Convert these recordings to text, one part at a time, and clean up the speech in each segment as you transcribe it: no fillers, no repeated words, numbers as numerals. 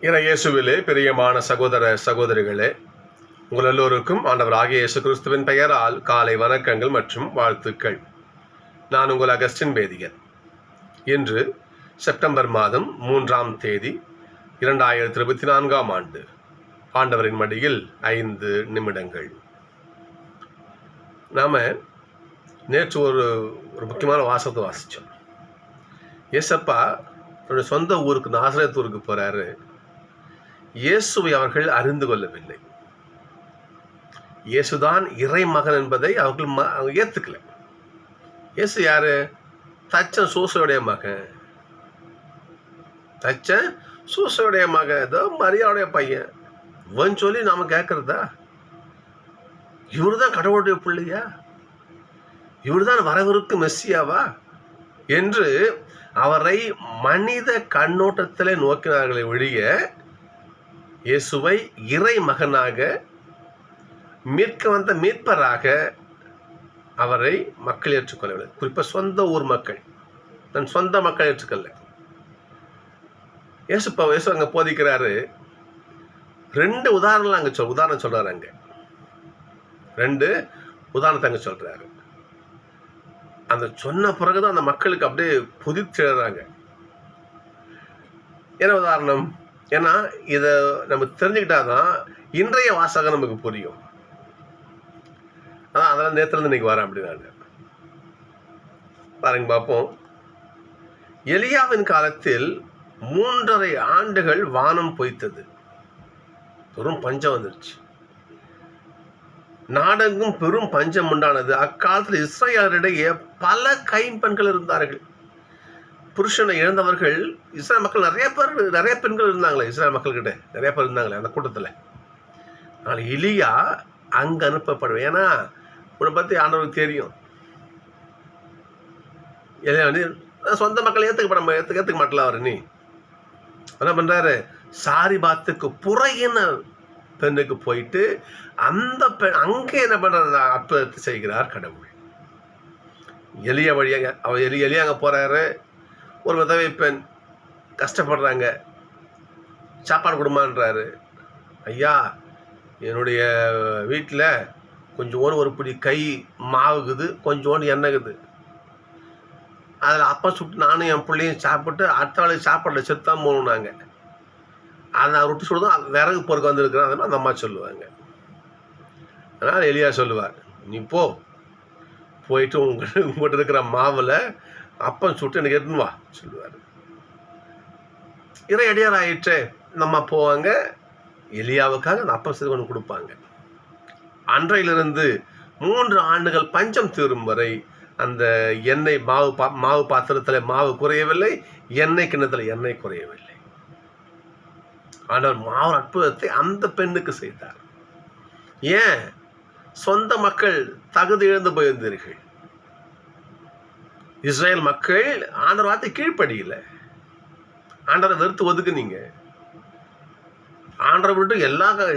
இயேசுவிலே பிரியமான சகோதர சகோதரிகளே, உங்கள் எல்லோருக்கும் ஆண்டவராகிய இயேசு கிறிஸ்துவின் பெயரால் காலை வணக்கங்கள் மற்றும் வாழ்த்துக்கள். நான் உங்கள் அகஸ்டின் வேதியன். இன்று செப்டம்பர் மாதம் 3ஆம் தேதி 2024ஆம் ஆண்டு. ஆண்டவரின் மடியில் 5 நிமிடங்கள். நாம் நேற்று ஒரு முக்கியமான வாசகத்தை வாசித்தோம். ஏசப்பா தன்னுடைய சொந்த ஊருக்கு நாசரேத் ஊருக்கு போகிறாரு. இயேசுவை அவர்கள் அறிந்து கொள்ளவில்லை. இயேசுதான் இறைமகன் என்பதை அவர்கள் ஏற்றுக்கல. இயேசு யாரு? தச்சன் சூசையுடைய மகன். தச்சன் சூசையுடைய மகன், ஏதோ மரியாதைய பையன் இவன் சொல்லி நாம கேட்கறதா? இவரு தான் கடவுளுடைய பிள்ளையா? இவரு தான் வரவிருக்கும் மெஸ்ஸியாவா என்று அவரை மனித கண்ணோட்டத்திலே நோக்கினார்களை ஒழிய இயேசுவை இறை மகனாக மீட்க வந்த மீட்பராக அவரை மக்கள் ஏற்றுக்கொள்ளவில்லை. குறிப்பாக சொந்த ஊர் மக்கள், தன் சொந்த மக்கள் ஏற்றுக்கொள்ள. இயேசு அங்கே போதிக்கிறாரு. 2 உதாரணம் சொல்றாரு. அங்கே 2 உதாரணத்தை அங்கே சொல்றாரு. அந்த சொன்ன பிறகுதான் அந்த மக்களுக்கு அப்படியே புதிச்செழுறாங்க. என்ன உதாரணம்? ஏன்னா இதை நம்ம தெரிஞ்சுக்கிட்டாதான் இன்றைய வாசகம் நமக்கு புரியும். அதெல்லாம் நேற்றுலேருந்து இன்னைக்கு வரேன். அப்படி நான் பாருங்க பார்ப்போம். எலியாவின் காலத்தில் 3.5 ஆண்டுகள் வானம் பொய்த்தது. பெரும் பஞ்சம் வந்துருச்சு. நாடெங்கும் பெரும் பஞ்சம் உண்டானது. அக்காலத்தில் இஸ்ரேலரிடையே பல கைம்பெண்கள் இருந்தார்கள். புருஷனை இழந்தவர்கள் இஸ்ரேல் மக்கள் நிறைய பெண்கள் இருந்தாங்களே. இஸ்ரேல் மக்கள்கிட்ட நிறைய பேர் இருந்தாங்களே அந்த கூட்டத்தில். ஆனால் எலியா அங்கே அனுப்பப்படுவேன். ஏன்னா உன்னை பற்றி ஆண்டவருக்கு தெரியும். எலியா வந்து சொந்த மக்கள் ஏற்றுக்க மாட்டல. அவர் நீ என்ன பண்ணுறாரு? சாரிபாத்துக்கு புறையின பெண்ணுக்கு போயிட்டு அந்த பெண் அங்கே என்ன பண்ணுறது? அற்புதத்தை செய்கிறார் கடவுள். எலியா வழியாங்க எலியா அங்கே போகிறாரு. ஒரு விதவை பெண் கஷ்டப்படுறாங்க. சாப்பாடு கொடுமான்றாரு. ஐயா, என்னுடைய வீட்டில் கொஞ்சோண்டு ஒரு பிடி கை மாவுக்குது, கொஞ்சோண்டு எண்ணெய்க்குது. அதில் அப்பா சுட்டு நானும் என் பிள்ளையும் சாப்பிட்டு அடுத்த வேலை சாப்பாட்டில் செத்தான் போகணுன்னாங்க. அதை ரொட்டி சுடுதான் விறகு பொறுக்க வந்துருக்குறேன். அதெல்லாம் அந்த அம்மா சொல்லுவாங்க. அதனால் எலியா சொல்லுவார், நீ போயிட்டு உங்கள்கிட்ட இருக்கிற மாவில் அப்பம் சுட்டு எனக்கு எடுத்துன்னு வா சொல்லுவார். இறையடியார் ஆயிற்றே நம்ம போவாங்க. எலியாவுக்காக அந்த அப்பம் செய்து கொண்டு கொடுப்பாங்க. அன்றையிலிருந்து 3 ஆண்டுகள் பஞ்சம் தீரும் வரை அந்த எண்ணெய் மாவு பாத்திரத்தில் மாவு குறையவில்லை, எண்ணெய் கிண்ணத்தில் எண்ணெய் குறையவில்லை. ஆனால் மாவு அற்புதத்தை அந்த பெண்ணுக்கு செய்தார். ஏன்? சொந்த மக்கள் தகுதி இழந்து போயிருந்தீர்கள். இஸ்ரேல் மக்கள் ஆண்டவர் வார்த்தை கீழ்ப்படியில. ஆண்டரை வெறுத்து ஒதுக்குனீங்க. ஆண்டரை விட்டு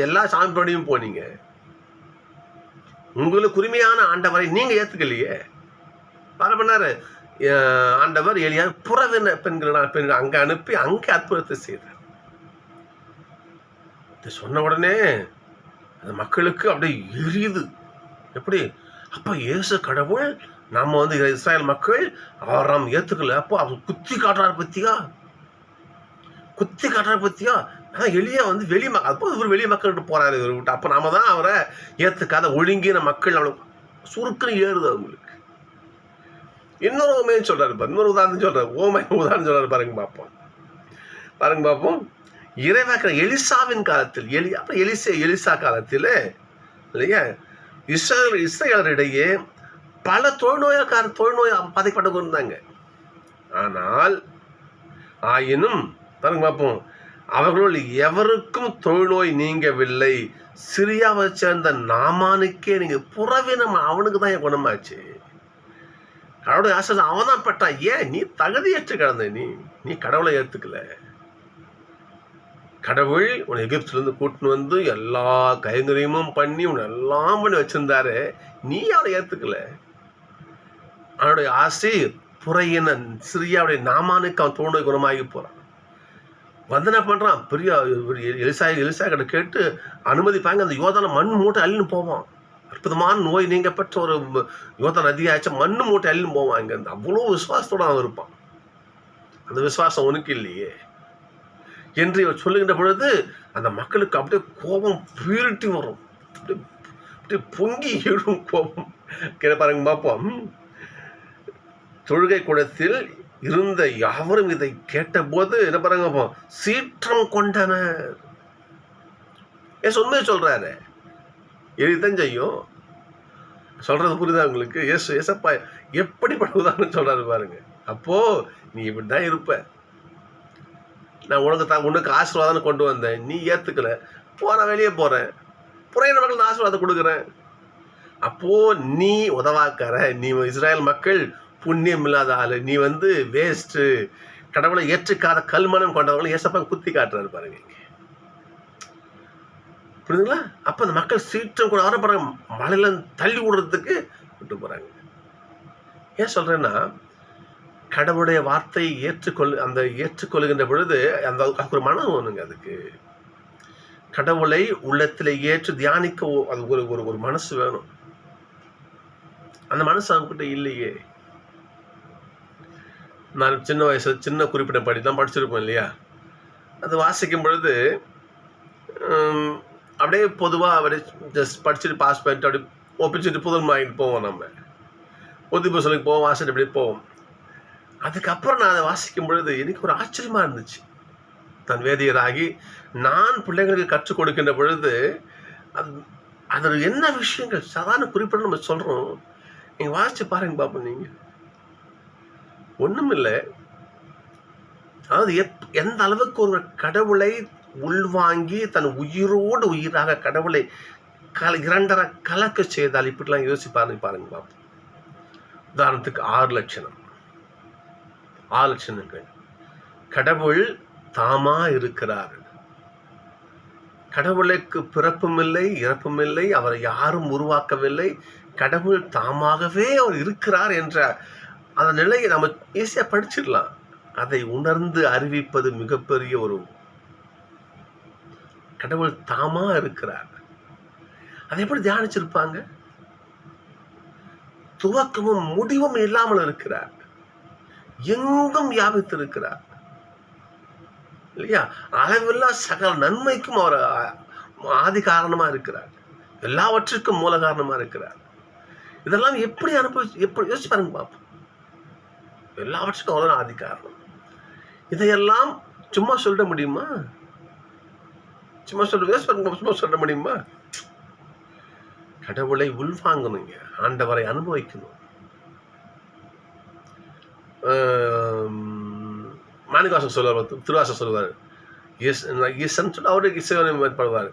எல்லா சாமிப்படியும் போனீங்க. உங்களுக்கு உரிமையான ஆண்டவரை நீங்க ஏத்துக்கலையே. பல பண்ணாரு ஆண்டவர் எலியா புறவின பெண்கள் அங்க அனுப்பி அங்கே அற்புதத்தை செய்தார். சொன்ன உடனே அந்த மக்களுக்கு அப்படியே எரியுது. எப்படி? அப்ப இயேசு கடவுள் நம்ம வந்து இஸ்ரேல் மக்கள் அவர் நாம் ஏற்றுக்கல. அப்போ அவர் குத்தி காட்டுறாரு பத்தியா. ஆனால் எலியா வந்து வெளி மக்கள், அப்போ இவர் வெளி மக்கள்கிட்ட போறாரு இவர் விட்டு. அப்போ நாம தான் அவரை ஏற்றுக்காத ஒழுங்கின மக்கள் அவளுக்கு சுருக்குன்னு ஏறுது அவங்களுக்கு. இன்னொரு உதாரணம் சொல்றாரு. பாருங்க பார்ப்போம். இறைவாக்கிற எலிசாவின் காலத்தில் எலிசா காலத்தில் இல்லையா, இஸ்ரேலரிடையே பல தொழுநோய் பாதிக்கப்பட்டு இருந்தாங்க. ஆயினும் பாருங்க பார்ப்போம், அவர்களுள் எவருக்கும் தொழுநோய் நீங்கவில்லை. சிரியாவை சேர்ந்த நாமானுக்கே நீங்க புறவினம், அவனுக்கு தான் என் குணமாச்சு. கடவுளுடைய ஆசை அவன் தான் பட்டான். ஏன்? நீ தகுதியற்று கிடந்த. நீ கடவுளை ஏற்றுக்கல. கடவுள் உன்னை எகிப்திலிருந்து கூட்டின்னு வந்து எல்லா கைங்கரியமும் பண்ணி உன்னை எல்லாம் பண்ணி வச்சிருந்தாரு. நீ அவரை ஏற்றுக்கல. அவனுடைய ஆசை புறையின சிரியாவுடைய நாமானுக்கு அவன் தோணுடைய குணமாகி போறான். வந்து என்ன பண்ணுறான், பெரிய எலிசா கிட்ட கேட்டு அனுமதிப்பாங்க. அந்த யோதான மண் மூட்டை அள்ளின்னு போவான். அற்புதமான நோய் நீங்க பெற்ற ஒரு யோதான் அதிகாச்சா மண்ணு மூட்டை அள்ளின்னு போவான். இங்கேருந்து அவ்வளோ விசுவாசத்தோடு அவன் இருப்பான். அந்த விசுவாசம் உனக்கு இல்லையே என்று இவர் சொல்லுகின்ற பொழுது அந்த மக்களுக்கு அப்படியே கோபம் பீரிட்டி வரும். அப்படியே பொங்கி எழும் கோபம். பாருங்க பார்ப்போம். தொழுகை கூடத்தில் இருந்த யாவரும் இதை கேட்டபோது என்ன பாருங்க, சீற்றம் கொண்டனர். உண்மையை சொல்றாரு, எழுதித்தான் செய்யும். சொல்றது புரியுதா உங்களுக்கு? ஏசப்பா எப்படிப்பட்ட உதாரணம் சொல்றாரு பாருங்க. அப்போ நீ இப்படிதான் இருப்ப, நான் உனக்கு ஆசீர்வாதம் கொண்டு வந்தேன், நீ ஏத்துக்கல, போற வெளியே போறேன், புறையின மக்கள் ஆசீர்வாதம் கொடுக்குறேன். அப்போ நீ உதவாக்கார, நீ இஸ்ராயல் மக்கள் புண்ணியம் இல்லாத ஆளு, நீ வேஸ்ட்டு, கடவுளை ஏற்றுக்காத கல்மனம் கொண்டவங்களை ஏசப்பா குத்தி காட்டுறாரு பாருங்க. புரியுதுங்களா? அப்ப அந்த மக்கள் சீற்றம் கூட வர போறாங்க, மழையில தள்ளி விடுறதுக்கு விட்டு போறாங்க. ஏன் சொல்றேன்னா, கடவுளுடைய வார்த்தையை ஏற்றுக்கொள்கின்ற பொழுது அந்த ஒரு மனம் ஒண்ணுங்க. அதுக்கு கடவுளை உள்ளத்தில் ஏற்று தியானிக்க அது ஒரு மனசு வேணும். அந்த மனசு அவங்ககிட்ட இல்லையே. நான் சின்ன குறிப்பிட்ட தான் படிச்சிருப்பேன் இல்லையா? அது வாசிக்கும் பொழுது அப்படியே பொதுவாக அப்படியே ஜஸ்ட் படிச்சுட்டு பாஸ் பண்ணிட்டு அப்படி ஒப்பிச்சுட்டு புதன் வாங்கிட்டு போவோம். நம்ம பொது புசலுக்கு போவோம், வாசிட்டு அப்படியே போவோம். அதுக்கப்புறம் நான் அதை வாசிக்கும் பொழுது எனக்கு ஒரு ஆச்சரியமா இருந்துச்சு. நான் வேதியராகி நான் பிள்ளைங்களுக்கு கற்றுக் கொடுக்கின்ற பொழுது அதில் என்ன விஷயங்கள் சாதாரண குறிப்பிட நம்ம சொல்கிறோம். நீங்கள் வாசித்து பாருங்க பார்ப்போம். நீங்கள் ஒன்றும் இல்லை, அதாவது எந்த அளவுக்கு ஒரு கடவுளை உள்வாங்கி தன் உயிரோடு உயிராக கடவுளை இரண்டரை கலக்க செய்தால் இப்படிலாம் யோசிப்பாருங்க பாருங்க பார்ப்போம். உதாரணத்துக்கு 6 லட்சணங்கள். கடவுள் தாமா இருக்கிறார். கடவுளுக்கு பிறப்பும் இல்லை, இறப்பும் இல்லை, அவரை யாரும் உருவாக்கவில்லை. கடவுள் தாமாகவே அவர் இருக்கிறார் என்ற அந்த நிலையை நம்ம ஈஸியாக படிச்சிடலாம். அதை உணர்ந்து அறிவிப்பது மிகப்பெரிய ஒரு கடவுள் தாமா இருக்கிறார். அதை எப்படி தியானிச்சிருப்பாங்க? துவக்கமும் முடிவும் இல்லாமல் இருக்கிறார், எங்கும் வியாபித்திருக்கிறார் இல்லையா? அளவில்லா சகல நன்மைக்கும் அவர் ஆதி காரணமா இருக்கிறார், எல்லாவற்றுக்கும் மூல காரணமா இருக்கிறார். இதெல்லாம் எப்படி எப்படி யோசிச்சு பாருங்க பார்ப்போம். எல்லாவற்றுக்கும் அவர் ஆதி காரணம். இதையெல்லாம் சும்மா சொல்ல முடியுமா? சும்மா சொல்ல முடியுமா? கடவுளை உள்வாங்கணுங்க, ஆண்டவரை அனுபவிக்கணும். மாணிக்கவாசன் சொல்லுவார், திருவாசன் சொல்லுவார், அவருக்கு இசைப்படுவார்,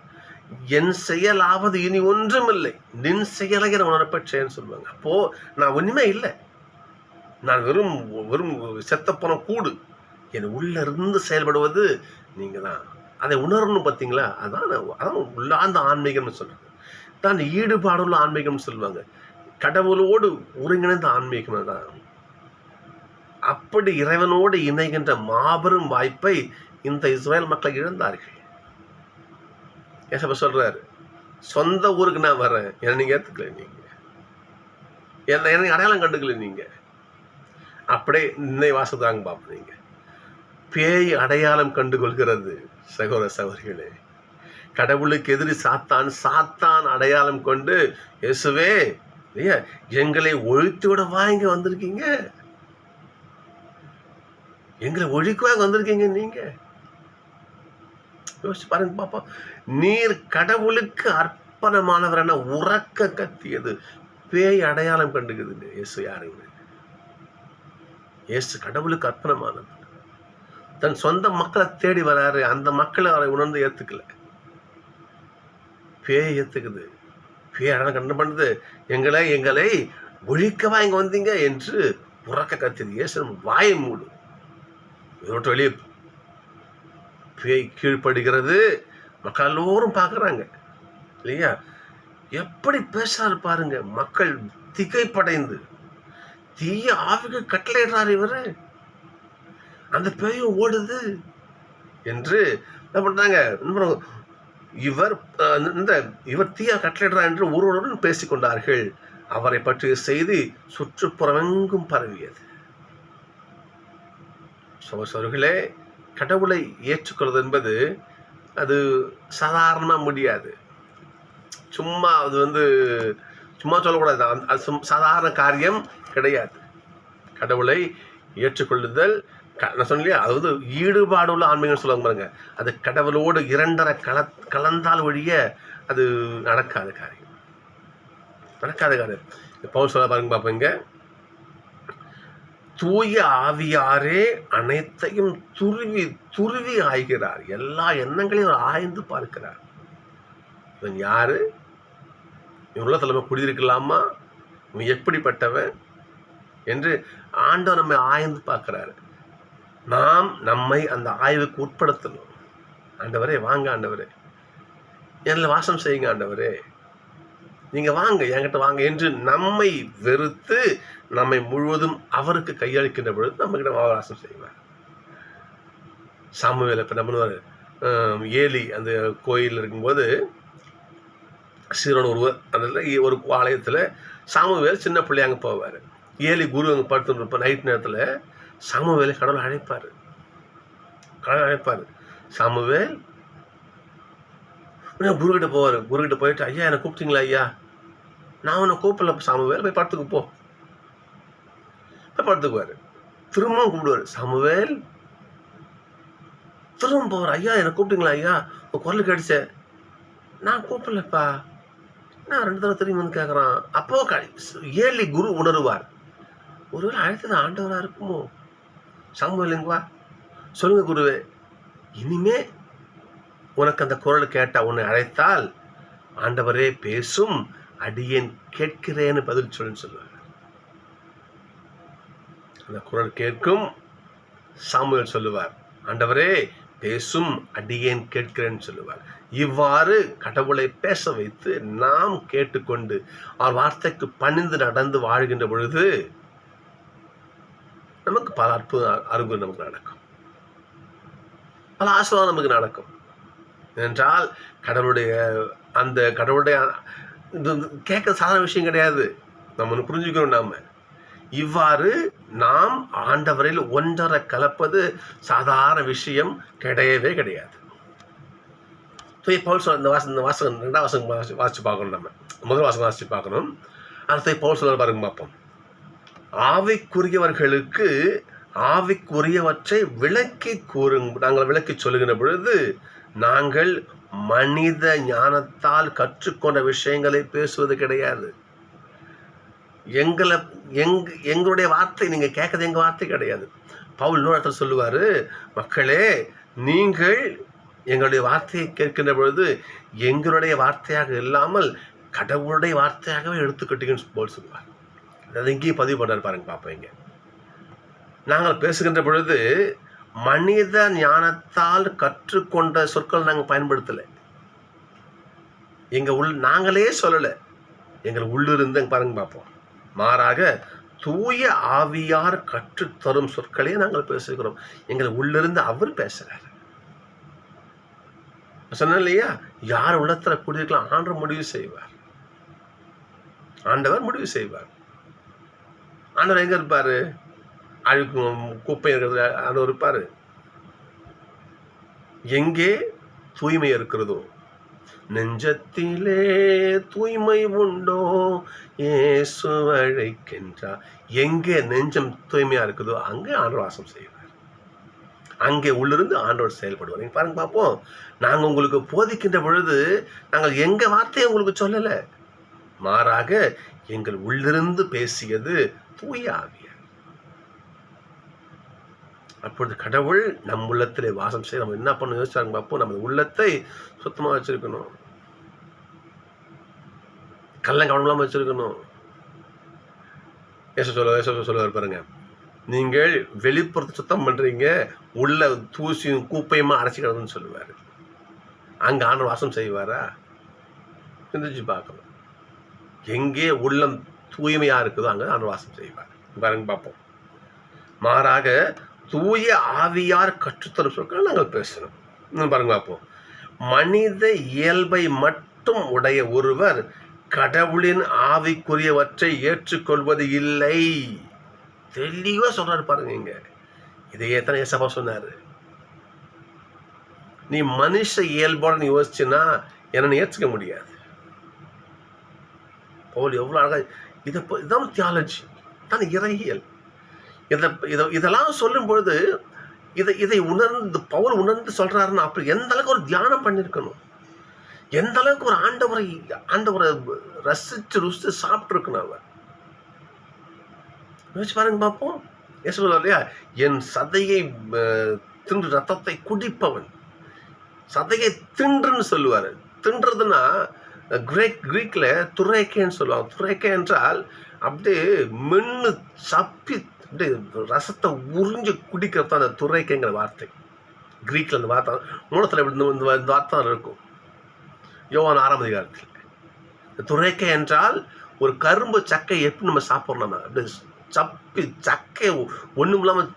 என் செயலாவது இனி ஒன்றும் இல்லை, நின் செயலை உணரப்பட்டேன்னு சொல்லுவாங்க. அப்போ நான் ஒண்ணுமே இல்லை, நான் வெறும் செத்தப்போன கூடு, என் உள்ள இருந்து செயல்படுவது நீங்க தான். அதை உணரணும் பார்த்தீங்களா? அதான் உள்ளார்ந்த ஆன்மீகம்னு சொல்றாங்க. தான் ஈடுபாடுள்ள ஆன்மீகம்னு சொல்லுவாங்க. கடவுளோடு ஒருங்கிணைந்த ஆன்மீகம் தான். அப்படி இறைவனோடு இணைகின்ற மாபெரும் வாய்ப்பை இந்த இஸ்ரேல் மக்கள் இழந்தார்கள். ஏசப்பா சொல்றாரு, சொந்த ஊருக்கு நான் வர்றேன், என்ன நீங்க ஏத்துக்கல, நீங்க என்ன அடையாளம் கண்டுக்கல, நீங்க அப்படியே இன்னை வாசதாங்க பார்ப்பீங்க. பேய் அடையாளம் கண்டுகொள்கிறது சகோதர சகோதரிகளே. கடவுளுக்கு எதிரி சாத்தான் அடையாளம் கொண்டு, இயேசுவே எங்களை ஒழித்து விடவா இங்க வந்திருக்கீங்க, எங்களை ஒழிக்கவா வந்திருக்கீங்க நீங்க? யோசிச்சு பாருங்க பாப்பா. நீர் கடவுளுக்கு அர்ப்பணமானவர் என உறக்க கத்தியது பேய் அடையாளம் கண்டுக்குது. இயேசு யாருங்க? இயேசு கடவுளுக்கு அர்ப்பணமானவர். தன் சொந்த மக்களை தேடி வராரு, அந்த மக்களை அவரை உணர்ந்து ஏத்துக்கல. பேய் ஏத்துக்குது. பேய் அடையாளம் கண்டு பண்ணுது, எங்களை ஒழிக்கவா இங்க வந்தீங்க என்று உறக்க கத்தியது. இயேசு வாயை மூடு, வெளியே பேய் கீழ்ப்படுகிறது. மக்கள் எல்லோரும் பார்க்குறாங்க இல்லையா? எப்படி பேசுறாரு பாருங்க. மக்கள் திகைப்படைந்து தீய ஆவிகள் கட்டளையிடுறாரு இவரு. அந்த பேயும் ஓடுது. என்று என்ன பண்றாங்க, இவர் இவர் தீய கட்டளையிடுறார் என்று ஒருவருடன் பேசிக்கொண்டார்கள். அவரை பற்றிய செய்தி சுற்றுப்புறமெங்கும் பரவியது. சகோதரர்களே, கடவுளை ஏற்றுக்கொள்வது என்பது அது சாதாரணமாக முடியாது. சும்மா அது சும்மா சொல்லக்கூடாது. அது சாதாரண காரியம் கிடையாது. கடவுளை ஏற்றுக்கொள்ளுதல், நான் சொன்னலையா, அதாவது ஈடுபாடு உள்ள ஆன்மீகம் சொல்லுவாங்க பாருங்க, அது கடவுளோடு இரண்டரை கலந்தால் ஒழிய அது நடக்காத காரியம். பவுல் சொல்ல பாருங்க பார்ப்பீங்க, தூய ஆவியாரே அனைத்தையும் துருவி துருவி ஆய்கிறார். எல்லா எண்ணங்களையும் அவர் ஆய்ந்து பார்க்கிறார். இவன் யாரு, இவன் உள்ள தலைமை குடியிருக்கலாமா, இவன் எப்படிப்பட்டவன் என்று ஆண்டவர் நம்மை ஆய்ந்து பார்க்கிறாரு. நாம் நம்மை அந்த ஆய்வுக்கு உட்படுத்தணும். ஆண்டவரே வாங்க, ஆண்டவரே என்னில் வாசம் செய்யுங்க, ஆண்டவரே நீங்கள் வாங்க, என்கிட்ட வாங்க என்று நம்மை வெறுத்து நம்மை முழுவதும் அவருக்கு கையளிக்கின்ற பொழுது நம்மகிட்ட வாசம் செய்வார். சாமுவேல் இப்போ என்ன பண்ணுவார், ஏலி அந்த கோயில் இருக்கும்போது சீரோன் ஒருவர் அதில் ஒரு ஆலயத்தில் சாமுவேல் சின்ன பிள்ளையாங்க போவார். ஏலி குரு அங்கே படுத்துருப்ப நைட் நேரத்தில் சாமுவேலை கடவுள் அழைப்பார். சாமுவேல் குருக்கிட்ட போவார். குருக்கிட்ட போயிட்டு, ஐயா என்னை கூப்பிட்டீங்களா ஐயா? நான் உன்னை கூப்பிடல சாமுவேல், போய் படத்துக்கு போய் படத்துக்குவார். திரும்பவும் கூப்பிடுவார் சாமுவேல். திரும்ப போவார், ஐயா என்னை கூப்பிட்டீங்களா ஐயா? உன் குரல் கேட்டுச்ச. நான் கூப்பிடலப்பா, நான் 2 தடவை திரும்பி வந்து கேட்குறான். அப்போ ஏலி குரு உணருவார், ஒருவேளை அழைத்தது ஆண்டவராக இருக்குமோ. சாமுவேல் இங்க வா, சொல்லுங்க குருவே, இனிமே உனக்கு அந்த குரல் கேட்டால், உன்னை அழைத்தால் ஆண்டவரே பேசும், அடியேன் கேட்கிறேன்னு பதில் சொல்லுவார். அந்த குரல் கேட்கும். சாமுவேல் சொல்லுவார், ஆண்டவரே பேசும், அடியேன் கேட்கிறேன்னு சொல்லுவார். இவ்வாறு கடவுளை பேச வைத்து நாம் கேட்டுக்கொண்டு அவர் வார்த்தைக்கு பணிந்து நடந்து வாழ்கின்ற பொழுது நமக்கு பல அற்புத அருகு நமக்கு நடக்கும், பல ஆசீர்வாதம் நமக்கு நடக்கும். என்றால் கடவுளுடைய இது கேட்க சாதாரண விஷயம் கிடையாது. நம்ம புரிஞ்சுக்கணும். நாம இவ்வாறு நாம் ஆண்டவரில் ஒன்றரை கலப்பது சாதாரண விஷயம் கிடையவே கிடையாது. பவுல் சொல்ல இந்த வாசகம் 2ஆம் வாசகம் வாசிச்சு பார்க்கணும். நம்ம முதல் வாசகம் வாசிச்சு பார்க்கணும். அடுத்த பவுல் சொல்ல பாருங்க பார்ப்போம். ஆவிக்குரியவர்களுக்கு ஆவிக்குரியவற்றை விளக்கி நாங்கள் விளக்கி சொல்லுகின்ற பொழுது நாங்கள் மனித ஞானத்தால் கற்றுக்கொண்ட விஷயங்களை பேசுவது கிடையாது. எங்களுடைய வார்த்தை நீங்க கேட்கறது எங்க வார்த்தை கிடையாது. பவுல் இன்னொரு இடத்துல சொல்லுவாரு, மக்களே நீங்கள் எங்களுடைய வார்த்தையை கேட்கின்ற பொழுது எங்களுடைய வார்த்தையாக இல்லாமல் கடவுளுடைய வார்த்தையாகவே எடுத்துக்கிட்டீங்கன்னு போல் சொல்லுவார். அது இங்கேயும் பதிவு பண்றாரு பாருங்க பாப்போம். இங்க நாங்கள் பேசுகின்ற பொழுது மனித ஞானத்தால் கற்றுக்கொண்ட சொற்கள் நாங்கள் பயன்படுத்தலை. நாங்களே சொல்லலை, எங்கள் உள்ளிருந்து பாருங்க பார்ப்போம். மாறாக தூய ஆவியார் கற்றுத்தரும் சொற்களே நாங்கள் பேசுகிறோம். எங்கள் உள்ளிருந்து அவர் பேசுறாரு. சொன்ன இல்லையா, யார் உள்ளத்துல குடியிருக்கலாம் ஆண்டவர் முடிவு செய்வார். ஆண்டவர் முடிவு செய்வார். ஆண்டவர் எங்க இருப்பாரு? அழுக்கும் குப்பை இருக்கிறது ஆண்டவர் இருப்பாரு. எங்கே தூய்மை இருக்கிறதோ, நெஞ்சத்திலே தூய்மை உண்டோ இயேசு அழைக்கின்றார். எங்கே நெஞ்சம் தூய்மையா இருக்குதோ அங்கே ஆண்டவர் வாசம் செய்வார். அங்கே உள்ளிருந்து ஆண்டவர் செயல்படுவார். நீங்க பாருங்க பார்ப்போம். நாங்கள் உங்களுக்கு போதிக்கின்ற பொழுது நாங்கள் எங்க வார்த்தையை உங்களுக்கு சொல்லலை, மாறாக எங்கள் உள்ளிருந்து பேசியது தூய ஆவியார். அப்பொழுது கடவுள் நம் உள்ளத்திலே வாசம் செய்ய நம்ம என்ன பண்ணணும் யோசிச்சாங்க பார்ப்போம். நம்ம உள்ளத்தை சுத்தமாக வச்சிருக்கணும், கள்ளங்கவனமாக வச்சிருக்கணும். சொல்லுவார் பாருங்க, நீங்கள் வெளிப்புறத்தை சுத்தம் பண்றீங்க, உள்ள தூசியும் கூப்பையுமா அரைச்சிக்கிறதுன்னு சொல்லுவாரு. அங்க ஆண்டவர் வாசம் செய்வாரா? சிந்திச்சு பார்க்கணும். எங்கே உள்ளம் தூய்மையா இருக்குதோ அங்க ஆண்டவர் வாசம் செய்வார். பாருங்க பார்ப்போம். மாறாக தூய ஆவியார் கற்றுத்தரும் சொற்களை நாங்கள் பேசணும். இன்னும் பாருங்க பார்ப்போம். மனித இயல்பை மட்டும் உடைய ஒருவர் கடவுளின் ஆவிக்குரியவற்றை ஏற்றுக்கொள்வது இல்லை. தெளிவா சொல்றாரு பாருங்க. இங்க இதையே தான் ஏசப்பா சொன்னாரு. நீ மனுஷ இயல்போட நீ யோசிச்சுன்னா என்ன ஏற்றுக்க முடியாது. பவுல் எவ்வளவு அழகா இதான் தியாலஜி, தான் இறையியல். இதெல்லாம் சொல்லும் பொழுது இதை உணர்ந்து பவுல் உணர்ந்து சொல்றாருன்னா அப்படி எந்த அளவுக்கு ஒரு தியானம் பண்ணிருக்கணும், எந்த அளவுக்கு ஒரு ஆண்டவரை ரசிச்சு ருசிச்சு சாப்பிட்டு இருக்கணும். அவர் யோசிச்சு பாருங்க பார்ப்போம். ஏசு இல்லையா, என் சதையை தின்று ரத்தத்தை குடிப்பவன், சதையை தின்றுன்னு சொல்லுவாரு. தின்றதுன்னா கிரீக்ல துரைக்கேன்னு சொல்லுவாங்க. துரைக்கே என்றால் அப்படியே மென்னு சப்பி அப்படியே ரசத்தை உறிஞ்சு குடிக்கிறது தான் அந்த துரைக்கைங்கிற வார்த்தை. கிரீக்ல அந்த வார்த்தை மூலத்தில் இந்த வார்த்தை இருக்கும். யோவான் 6ஆம் அதிகாரத்தில் துரைக்கை என்றால் ஒரு கரும்பு சக்கை எப்படி நம்ம சாப்பிட்றோம், அப்படியே சப்பி சக்கை ஒன்றும் இல்லாமல்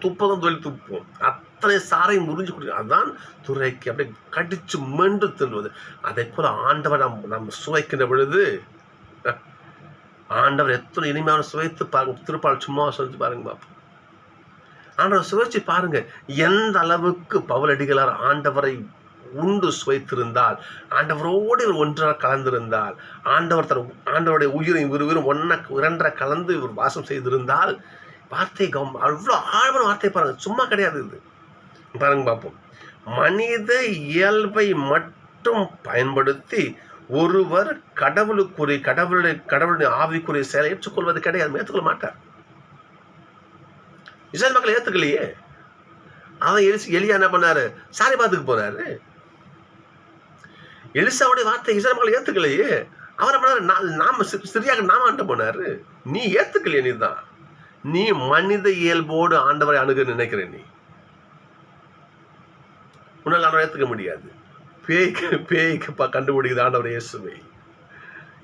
துப்பதான் தொழில் துப்போம், அத்தனை சாரையும் முறிஞ்சு குடிக்கும். அதுதான் துரைக்கை. அப்படியே கடிச்சு மென்று தின்றுவது. அதை போல ஆண்டவர் நம்ம சுவைக்கின்ற பொழுது ஆண்டவர் எத்தனை இனிமையான சுவைத்து பாருங்க. திருப்பால் சும்மா சொல்லிட்டு பாருங்க பாப்போம். ஆண்டவர் சுவைச்சு பாருங்க. எந்த அளவுக்கு பவுலடிகளார் ஆண்டவரை உண்டு சுவைத்திருந்தால், ஆண்டவரோடு இவர் ஒன்றாக கலந்திருந்தால், ஆண்டவருடைய உயிரும் இவரும் இரண்டரை கலந்து இவர் வாசம் செய்திருந்தால், வார்த்தை அவ்வளோ ஆழமான வார்த்தை பாருங்க. சும்மா கிடையாது இது. பாருங்க பார்ப்போம். மனித இயல்பை மட்டும் பயன்படுத்தி ஒருவர் கடவுளுடைய ஆவிக்குரிய செயலை ஏற்றுக்கொள்வது கிடையாது. ஏற்றுக்கொள்ள மாட்டார். இஸ்ரேல் மக்கள் ஏற்றுக்கலையே. அவன் எலியா என்ன பண்ணாரு? சாரிபாத்துக்கு போனாரு. எலிசாவுடைய வார்த்தை இஸ்ரேல் மக்கள் ஏற்றுக்கலையே. அவர் பண்ணாரு, சிரியாக்கு நாம போனாரு. நீ ஏற்றுக்கலையே. நீ தான் நீ மனித இயல்போடு ஆண்டவரை அணுக நினைக்கிற. நீ உன்னால் ஆண்டவரை ஏற்றுக்க முடியாது. பேய்க்கு கண்டுபிடிக்குது ஆண்டவர்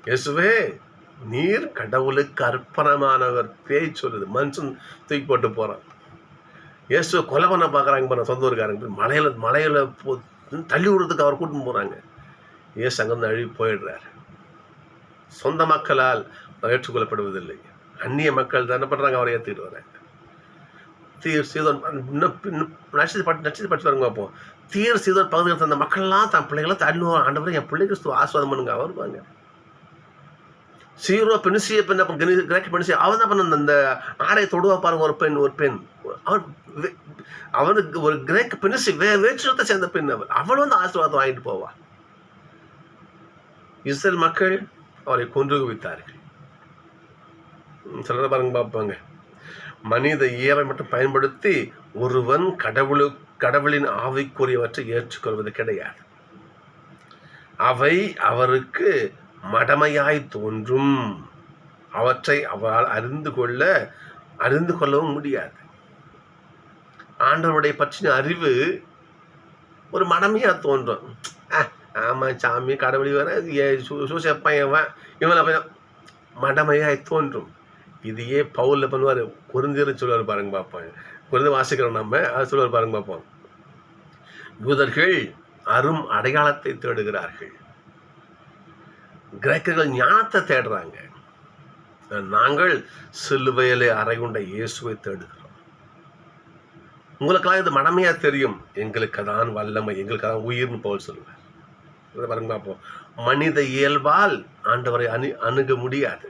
இயேசுவே நீர் கடவுளுக்கு அர்ப்பணமானவர். பேய் சொல்லுது. மனுஷன் தூக்கி போட்டு போறான். இயேசுவை கொலை பண்ண பார்க்குறாங்க பாருங்க. சொந்த ஊருக்காரங்க மலையில தள்ளி விடுறதுக்கு அவர் கூட்டின்னு போறாங்க. இயேசு அங்கிருந்து அழுவி போயிடுறாரு. சொந்த மக்களால் ஏற்றுக்கொள்ளப்படுவதில்லை. அந்நிய மக்கள் தான் என்ன பண்றாங்க? அவரை ஏற்றுக்கிட்டு வராங்க. தீர் சீதோன் நட்சத்திர படிச்சு பாருங்க பார்ப்போம். தீர் சீதோன் பகுதியில் தந்த மக்கள்லாம் தன் பிள்ளைகளை தள்ளுவோம். ஆண்டவரை என் பிள்ளைக்கு ஆஸ்வாதம் பண்ணுங்க வருவாங்க. சீரோ பெனிசிய பெண் கிரேக்க பெனிசிய அவன் தான் பண்ண அந்த ஆடை தொடுவா பாருங்க. ஒரு பெண் அவனுக்கு ஒரு கிரேக்க பெனிசி வேற்றுத்தை சேர்ந்த பெண். அவள் வந்து ஆசீர்வாதம் வாங்கிட்டு போவா. இஸ்ரேல் மக்கள் அவரை கொன்று குவித்தார்கள். சிலரை பாருங்க பார்ப்பாங்க. மனித இயலை மட்டும் பயன்படுத்தி ஒருவன் கடவுளின் ஆவிக்குரியவற்றை ஏற்றுக்கொள்வது கிடையாது. அவை அவருக்கு மடமையாய் தோன்றும். அவற்றை அவரால் அறிந்து கொள்ளவும் முடியாது. ஆண்டவருடைய பற்றின அறிவு ஒரு மடமையா தோன்றும். ஆமா சாமி கடவுளி வர சூசப்பையவன் இவன் மடமையாய் தோன்றும். இதையே பவுல்ல பண்ணுவார். குருந்தியர் சொல்லுவார் பாருங்க பார்ப்போம். குருந்தி வாசிக்கிறோம் நம்ம. அது சொல்லுவார் பாருங்க பார்ப்போம். யூதர்கள் அரும் அடையாளத்தை தேடுகிறார்கள், கிரேக்கர்கள் ஞானத்தை தேடுறாங்க. நாங்கள் சிலுவையிலே அறையுண்ட இயேசுவை தேடுகிறோம். உங்களுக்கெல்லாம் இது மடமையா தெரியும், எங்களுக்கு தான் வல்லமை, எங்களுக்கு தான் உயிர்னு பவுல் சொல்லுவார். பாருங்க பார்ப்போம். மனித இயல்பால் ஆண்டவரை அணுக முடியாது.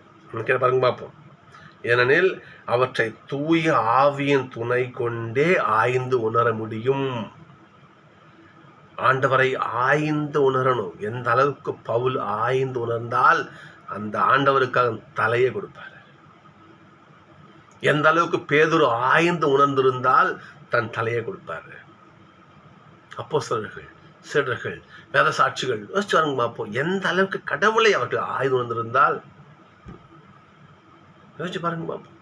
பாருங்க பார்ப்போம். ஏனெனில் அவற்றை தூய ஆவியின் துணை கொண்டே ஆய்ந்து உணர முடியும். ஆண்டவரை ஆய்ந்து உணரணும். எந்த அளவுக்கு பவுல் ஆய்ந்து உணர்ந்தால் அந்த ஆண்டவருக்காக தலையை கொடுப்பார். எந்த அளவுக்கு பேதுரு ஆய்ந்து உணர்ந்திருந்தால் தன் தலையை கொடுப்பார். அப்போஸ்தலர்கள், சீடர்கள், வேத சாட்சிகள் யோசிச்சு வாருங்க பார்ப்போம். எந்த அளவுக்கு கடவுளை அவர்கள் ஆய்ந்து உணர்ந்திருந்தால் யோசிச்சு பாருங்க பார்ப்போம்.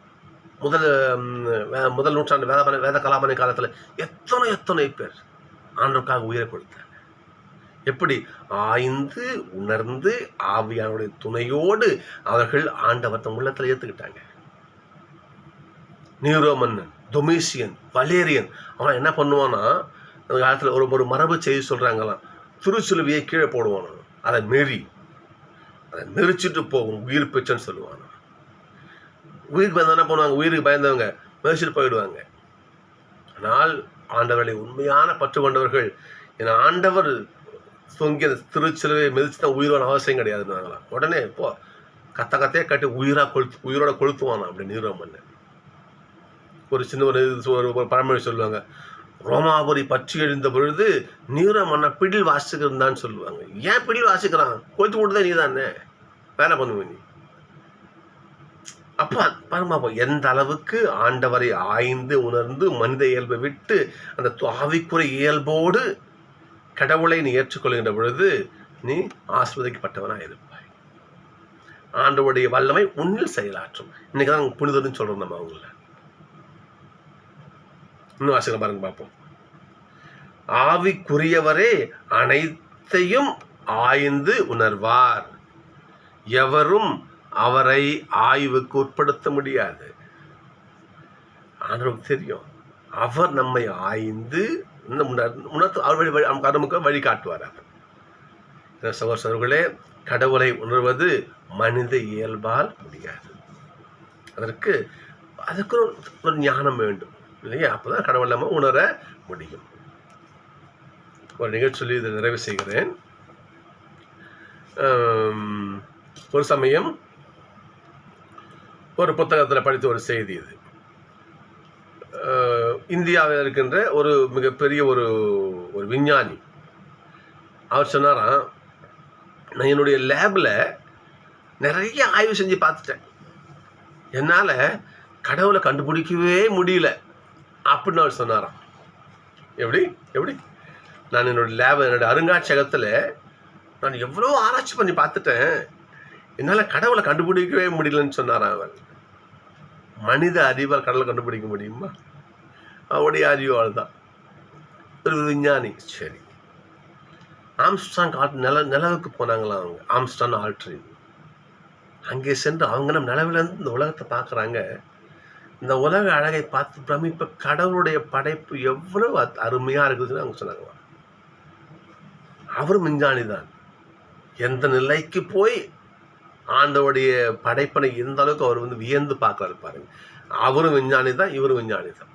முதல் நூற்றாண்டு வேத கலாபனை காலத்தில் எத்தனை பேர் ஆண்டவருக்காக உயிரை கொடுத்தாங்க. எப்படி ஆய்ந்து உணர்ந்து ஆவியானுடைய துணையோடு அவர்கள் ஆண்டவர் தம் உள்ளத்தில் ஏற்றுக்கிட்டாங்க. நீரோ மன்னன் டொமிசியன், வலேரியன், அவன் என்ன பண்ணுவான்னா அந்த காலத்தில் ஒரு மரபு செய்தி சொல்கிறாங்களாம், திருச்சிலுவையை கீழே போடுவானோ, அதை மெரிச்சிட்டு போகும் உயிர் பிச்சைன்னு சொல்லுவாங்க. உயிருக்கு பயந்து என்ன பண்ணுவாங்க, உயிருக்கு பயந்தவங்க மெரிச்சிட்டு போயிடுவாங்க. ஆனால் ஆண்டவர்களை உண்மையான பற்று கொண்டவர்கள், ஏன்னா ஆண்டவர் தொங்கிய திருச்சிலுவையை மிதிச்சு தான் உயிரோட அவசியம் கிடையாதுன்னாங்களாம். உடனே இப்போ கத்தையே கட்டி உயிரோட கொளுத்துவானா அப்படி நீரம் பண்ண. ஒரு சின்ன ஒரு பழமொழி சொல்லுவாங்க, ரோமாபுரி பற்றி எழுந்த பொழுது நீரம் மன்ன பிடில் வாசிக்கிறான்னு சொல்லுவாங்க. ஏன் பிடில் வாசிக்கிறான்? கொளுத்து போட்டுதான் நீ தானே வேலை பண்ணுவ நீ. அப்போ பாருங்க எந்த அளவுக்கு ஆண்டவரை ஆய்ந்து உணர்ந்து மனித இயல்பை விட்டு அந்த ஆவிக்குறை இயல்போடு கடவுளை நீ ஏற்றுக்கொள்கின்ற பொழுது நீ ஆஸ்வதிக்கப்பட்டவனாக இருப்பாய். ஆண்டவருடைய வல்லமை உன்னில் செயலாற்றும். இன்னைக்கு தான் புனிதர்னு சொல்றோம் நம்ம அவங்கள. இன்னும் வாசிக்கலாம் பாருங்க பார்ப்போம். ஆவிக்குரியவரே அனைத்தையும் ஆய்ந்து உணர்வார், எவரும் அவரை ஆய்வுக்கு உட்படுத்த முடியாது. ஆண்டவருக்கு தெரியும், அவர் நம்மை ஆய்ந்து நமக்கு வழிகாட்டுவார். அவர் சகோதரர்களே, கடவுளை உணர்வது மனித இயல்பால் முடியாது. அதற்கு ஒரு ஞானம் வேண்டும் இல்லையா? அப்போதான் கடவுள் நம்ம உணர முடியும். ஒரு நிகழ்ச்சி சொல்லி இதை நிறைவு செய்கிறேன். ஒரு சமயம் ஒரு புத்தகத்தில் படித்த ஒரு செய்தி இது. இந்தியாவில் இருக்கின்ற ஒரு மிகப்பெரிய ஒரு விஞ்ஞானி, அவர் சொன்னாராம், நான் என்னுடைய லேபில் நிறைய ஆய்வு செஞ்சு பார்த்துட்டேன், என்னால் கடவுளை கண்டுபிடிக்கவே முடியல அப்படின்னு அவர் சொன்னாராம். எப்படி நான் என்னோடய அருங்காட்சியகத்தில் நான் எவ்வளோ ஆராய்ச்சி பண்ணி பார்த்துட்டேன், என்னால் கடவுளை கண்டுபிடிக்கவே முடியலன்னு சொன்னாராம் அவர். மனித அறிவால் கடவுளை கண்டுபிடிக்க முடியுமா? அவருடைய அறிவால் தான். ஒரு விஞ்ஞானி. சரி, ஆம்ஸ்ட்ராங் நிலவுக்கு போனாங்களாம் அவங்க. ஆம்ஸ்ட்ராங் ஆல்ட்ரின் அங்கே சென்று அவங்க நம்ம நிலவிலேருந்து இந்த உலகத்தை பார்க்குறாங்க. இந்த உலக அழகை பார்த்து பிரமிப்ப, கடவுளுடைய படைப்பு எவ்வளவு அருமையாக இருக்குதுன்னு அவங்க சொன்னாங்களாம். அவரும் விஞ்ஞானி தான். எந்த நிலைக்கு போய் ஆண்டவருடைய படைப்பனை எந்த அளவுக்கு அவர் வியந்து பார்க்கறாரு பாருங்க. அவரும் விஞ்ஞானி தான், இவரும் விஞ்ஞானி தான்.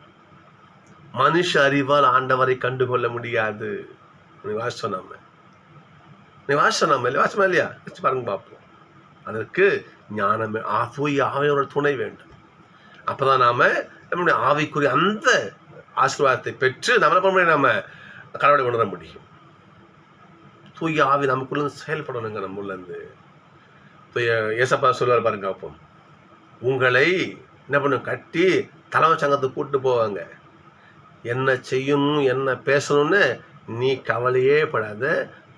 மனுஷ அறிவால் ஆண்டவரை கண்டுகொள்ள முடியாது. நீ வாசம் இல்லையா? வச்சு பாருங்க பார்ப்போம். அதற்கு ஞானம், தூய ஆவியோட துணை வேண்டும். அப்பதான் நாம நம்முடைய ஆவிக்குரிய அந்த ஆசீர்வாதத்தை பெற்று நம்ம கடவுளை உணர முடியும். தூய ஆவி நமக்குள்ள செயல்படணுங்க. நம்முள்ள இருந்து ஏசப்பா சொல்லுவார் பாருங்க, அப்போ உங்களை என்ன பண்ண கட்டி தலைமை சங்கத்துக்கு கூப்பிட்டு போவாங்க. என்ன செய்யணும் என்ன பேசணும்னு நீ கவலையே படாத,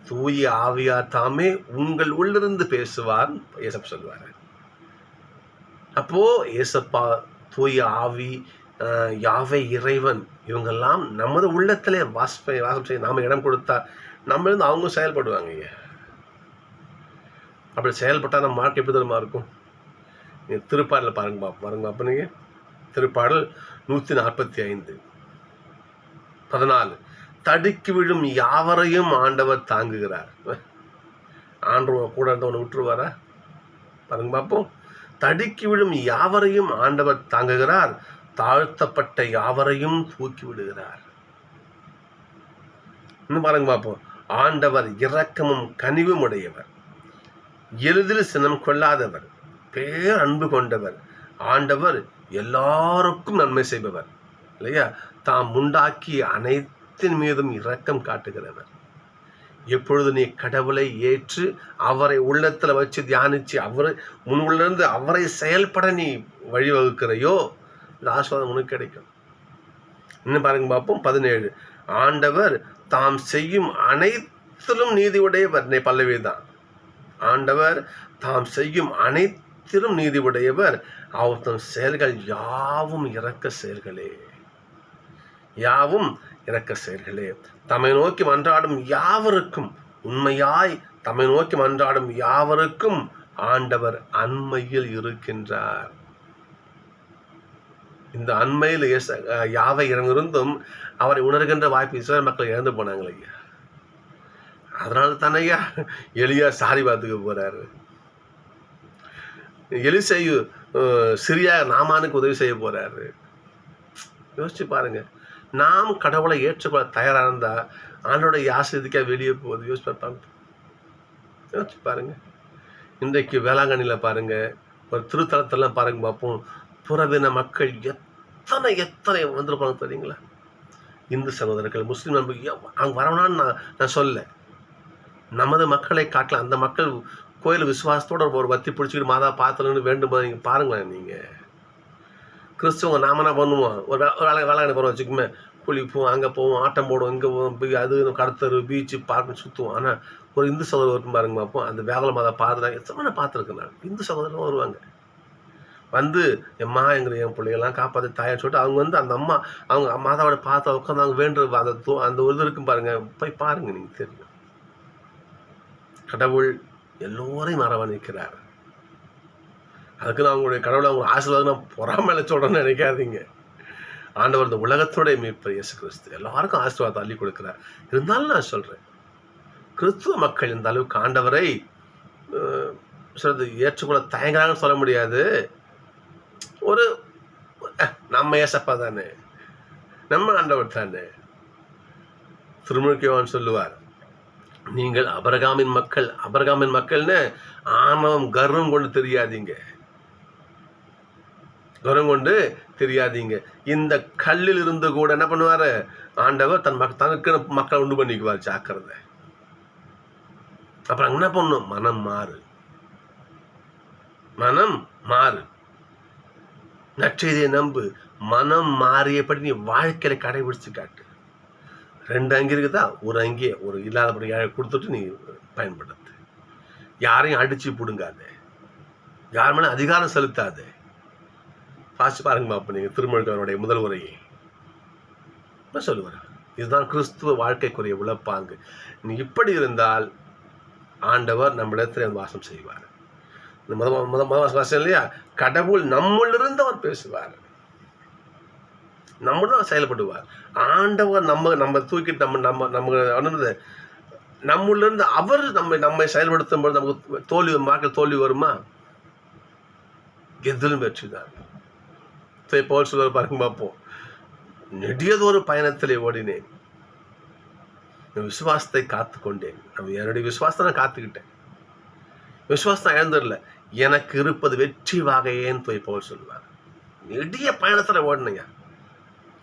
தூய ஆவியார் தாமே உங்கள் உள்ளிருந்து பேசுவார் ஏசப்பா சொல்லுவார். அப்போ ஏசப்பா, தூய ஆவி, யாவை இறைவன், இவங்கெல்லாம் நமது உள்ளத்திலே வாசம் செய்ய நாம இடம் கொடுத்தா நம்ம இருந்து அவங்க செயல்படுவாங்க. அப்படி செயல்பட்டால் நம்ம வாழ்க்கை எப்படி தரமா இருக்கும்? நீங்கள் திருப்பாடலில் பாருங்க அப்போ நீங்கள் திருப்பாடல் 145:14, தடுக்கி விழும் யாவரையும் ஆண்டவர் தாங்குகிறார். ஆண்டவர் கூட இருந்தவனை விட்டுருவாரா? பாருங்க பார்ப்போம். தடுக்கி விழும் யாவரையும் ஆண்டவர் தாங்குகிறார், தாழ்த்தப்பட்ட யாவரையும் தூக்கி விடுகிறார். இன்னும் பாருங்க பார்ப்போம். ஆண்டவர் இரக்கமும் கனிவும் உடையவர், எளிதில் சினம் கொள்ளாதவர், பேர் அன்பு கொண்டவர். ஆண்டவர் எல்லாருக்கும் நன்மை செய்பவர் இல்லையா? தாம் உண்டாக்கிய அனைத்தின் மீதும் இரக்கம் காட்டுகிறவர். எப்பொழுது நீ கடவுளை ஏற்று அவரை உள்ளத்துல வச்சு தியானிச்சு அவரை முன்னிலிருந்து அவரை செயல்பட நீ வழிவகுக்கிறையோ, இந்த ஆசீர்வாதம் உனக்கு கிடைக்கும். இன்னும் பாருங்க பார்ப்போம். 17, ஆண்டவர் தாம் செய்யும் அனைத்திலும் நீதி உடையவர். பல்லவி தான். ஆண்டவர் தாம் செய்யும் அனைத்திலும் நீதி உடையவர், அவர் தம் செயல்கள் யாவும் இரக்க செயல்களே. தம்மை நோக்கி மன்றாடும் யாவருக்கும், உண்மையாய் தம்மை நோக்கி மன்றாடும் யாவருக்கும் ஆண்டவர் அண்மையில் இருக்கின்றார். இந்த அண்மையில் யாவை இருந்தும் அவரை உணர்கின்ற வாய்ப்பு இஸ்ரவேல் மக்கள் இழந்து போனாங்களே ஐயா. அதனால தானே ஐயா எலியா சாரிபாத்துக்கு போறாரு. எலிசேயு சிரியா நாமானுக்கு உதவி செய்ய போறாரு. யோசிச்சு பாருங்க. நாம் கடவுளை ஏற்றுக்கொள்ள தயாராக இருந்தா ஆண்டோடைய ஆசிரியத்துக்காக வெளியே போகுது. யோசிச்சு பாருங்க. இன்றைக்கு வேளாங்கண்ணியில் பாருங்க, ஒரு திருத்தலத்தெல்லாம் பாருங்க பார்ப்போம், புறவின மக்கள் எத்தனை வந்திருப்பாங்க தெரியுங்களா? இந்து சகோதரர்கள், முஸ்லீம் நம்பிக்கை அவங்க வரணும்னு நான் சொல்ல. நமது மக்களை காட்டலாம். அந்த மக்கள் கோயில் விசுவாசத்தோட ஒரு வத்தி பிடிச்சிக்கிட்டு மாதா பார்த்தலன்னு வேண்டும் போது நீங்கள் பாருங்களேன். நீங்கள் கிறிஸ்துவங்க நாமனா பண்ணுவோம், ஒரு வேளாங்கண்ணி போகிறோம் வச்சுக்கோமே, குளிப்போம், அங்கே போவோம், ஆட்டம் போடுவோம், இங்கே போவோம், அது கடத்தரு பீச்சு பார்க்குன்னு சுற்றுவோம். ஆனால் ஒரு இந்து சகோதரர் வரும் பாருங்க பார்ப்போம், அந்த வேகல மாதா பார்த்துறாங்க. எத்தனை பார்த்துருக்கேன் நான். இந்து சகோதரரும் வருவாங்க, வந்து எம்மா என் பிள்ளைகள்லாம் காப்பாற்று தாயான்னு சொல்லிட்டு அவங்க வந்து அந்த அம்மா அவங்க மாதாவோட பார்த்து உட்காந்து அவங்க வேண்டுற அந்த ஒரு இது இருக்கும் பாருங்க, போய் பாருங்க, நீங்கள் தெரியும். கடவுள் எல்லோரையும் அரவணைக்கிறார். அதுக்குன்னு அவங்களுடைய கடவுளை அவங்க ஆசீர்வாதம் பொறாமல சொல்றேன்னு நினைக்காதீங்க. ஆண்டவர் இந்த உலகத்தோடைய மீட்பர் இயேசு கிறிஸ்து எல்லாருக்கும் ஆசீர்வாதம் அள்ளி கொடுக்கிறார். இருந்தாலும் நான் சொல்றேன், கிறிஸ்துவ மக்கள் இந்த அளவுக்கு ஆண்டவரை ஏற்றுக்கொள்ள தயங்குறாங்கன்னு சொல்ல முடியாது. ஒரு நம்ம ஏசப்பா தானே, நம்ம ஆண்டவர் தானே. திருமுழுக்கியவான் சொல்லுவார், நீங்கள் அபிரகாமின் மக்கள்னு ஆணவம் கர்வம் கொண்டு தெரியாதீங்க. இந்த கல்லில் இருந்து கூட என்ன பண்ணுவாரு ஆண்டவர் தனக்கு மக்களை உண்டு பண்ணிக்குவார். ஜாக்கிரதை. அப்புறம் என்ன பண்ணும்? மனம் மாறு, நற்செய்தியை நம்பு, மனம் மாறியபடி நீ வாழ்க்கையில கடைபிடிச்சு காட்டு. 2 அங்கி இருக்குதா, ஒரு அங்கியை ஒரு இல்லாதபடி கொடுத்துட்டு நீ பயன்படுத்து. யாரையும் அடிச்சு பிடுங்காத, யார் மேலே அதிகாரம் செலுத்தாது. பாசி பாருங்கம்மா. அப்போ நீங்கள் திருமுழுக்கவனுடைய முதல் உரையை சொல்லுவார், இதுதான் கிறிஸ்துவ வாழ்க்கைக்குரிய உழைப்பாங்கு. நீ இப்படி இருந்தால் ஆண்டவர் நம்மிடத்தில் வாசம் செய்வார். இந்த முத வாசம் இல்லையா, கடவுள் நம்மளிருந்து அவர் பேசுவார், நம்மளும் செயல்படுவார். ஆண்டவர் நம்ம தூக்கிட்டு நம்ம நம்மளிருந்து அவர் நம்மை செயல்படுத்தும் போது நமக்கு தோல்வி வருமா? எதிலும் வெற்றிதான். போல் சொல்ல பாருங்க பார்ப்போம், நெடியதொரு பயணத்திலே ஓடினேன், விசுவாசத்தை காத்துக்கொண்டேன். என்னுடைய விசுவாசத்தை நான் காத்துக்கிட்டேன், விசுவாசம் இழந்துடல. எனக்கு இருப்பது வெற்றி வாகையேன்னு போல் சொல்லுவார். நெடிய பயணத்தில் ஓடினீங்க,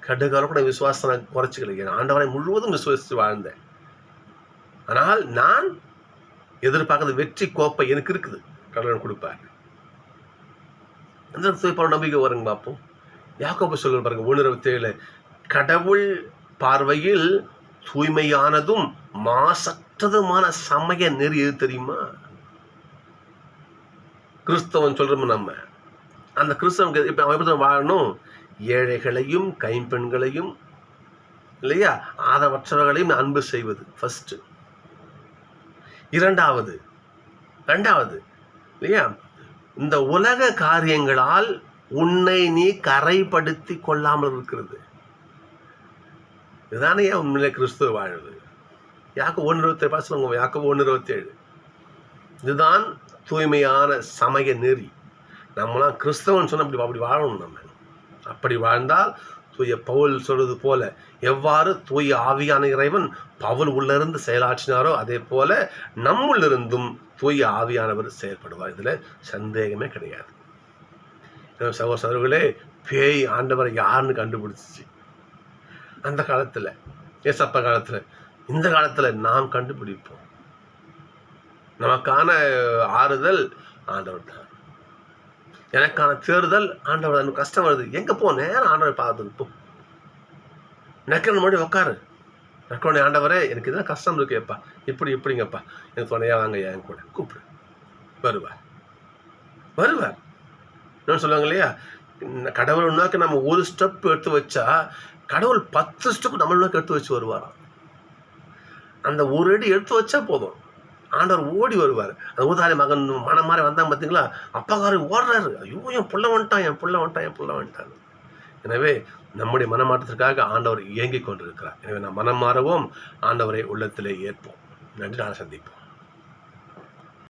கடுகால கூட விசுவாசத்தை நான் குறைச்சிக்கல. ஆண்டவரை முழுவதும் விசுவாசித்து வாழ்ந்தேன். ஆனால் நான் எதிர்பார்க்கறது வெற்றி கோப்பை எனக்கு இருக்குது, கடவுள் கொடுப்பார். அந்த தூய்ப்பான நம்பிக்கை வருங்க பார்ப்போம். யாக்கோபு சொல்ல பாருங்க 1:27, கடவுள் பார்வையில் தூய்மையானதும் மாசற்றதுமான சமய நெறி எது தெரியுமா? கிறிஸ்தவன் சொல்றோம். நம்ம அந்த கிறிஸ்தவனுக்கு இப்ப அவன் எப்படி வாழணும்? ஏழைகளையும் கைம்பெண்களையும் இல்லையா, ஆதரவற்றவர்களையும் அன்பு செய்வது ஃபர்ஸ்ட். இரண்டாவது இல்லையா, இந்த உலக காரியங்களால் உன்னை நீ கரைப்படுத்தி கொள்ளாமல் இருக்கிறது. இதுதானே உண்மையிலே கிறிஸ்துவ வாழ்வு. யாக்கோபு 1:27 யாக்கோபு 1:27. இதுதான் தூய்மையான சமய நெறி. நம்மளாம் கிறிஸ்தவன் சொன்ன அப்படி வாழணும். நம்ம அப்படி வாழ்ந்தால் தூய பவுல் சொல்வது போல, எவ்வாறு தூய ஆவியான இறைவன் பவுல் உள்ளிருந்து செயலாற்றினாரோ அதே போல நம்முள்ளிருந்தும் தூய ஆவியானவர் செயல்படுவார். இதுல சந்தேகமே கிடையாது. சகோதரர்களே, பேய் ஆண்டவரை யாருன்னு கண்டுபிடிச்சிச்சு அந்த காலத்துல, ஏசப்பா காலத்துல. இந்த காலத்துல நாம் கண்டுபிடிப்போம். நமக்கான ஆறுதல் ஆண்டவர் தான். எனக்கான தேர்தல் ஆண்டவர். எனக்கு கஷ்டம் வருது, எங்க போ, நேரம் ஆண்டவர் பார்த்துட்டு போ. நக்கரன் முன்னாடி உட்காரு, நக்கரனை ஆண்டவரே எனக்கு இதெல்லாம் கஷ்டம் இருக்குப்பா, இப்படிங்கப்பா, எனக்கு துணையா வாங்க, என் கூட கூப்பிடு. வருவார். இன்னொன்று சொல்லுவாங்க இல்லையா, கடவுள் நோக்கி நம்ம ஒரு ஸ்டெப் எடுத்து வச்சா கடவுள் 10 ஸ்டெப் நம்ம நோக்கி எடுத்து வச்சு வருவாராம். அந்த ஒரு அடி எடுத்து வச்சா போதும், ஆண்டவர் ஓடி வருவார். அந்த ஊதாரி மகன் மனம் மாதிரி வந்தாங்க பார்த்தீங்களா, அப்பாக்காரர் ஓடுறாரு, ஐயோ என் புள்ள வந்துட்டான். எனவே நம்முடைய மனமாற்றத்திற்காக ஆண்டவர் இயங்கிக் கொண்டிருக்கிறார். எனவே நாம் மனம் மாறவும், ஆண்டவரை உள்ளத்திலே ஏற்போம். நன்றி. நாளை சந்திப்போம்.